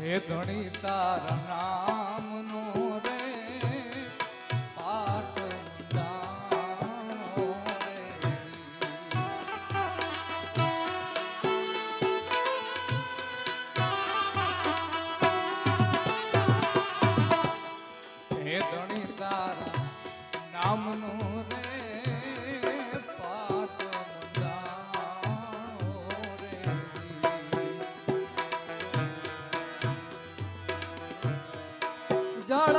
હે ધણી તારા નામનું રે પાટ મુંડાણો રે. હે ધણી તારા નામનું રે પાટ મુંડાણો રે. જળ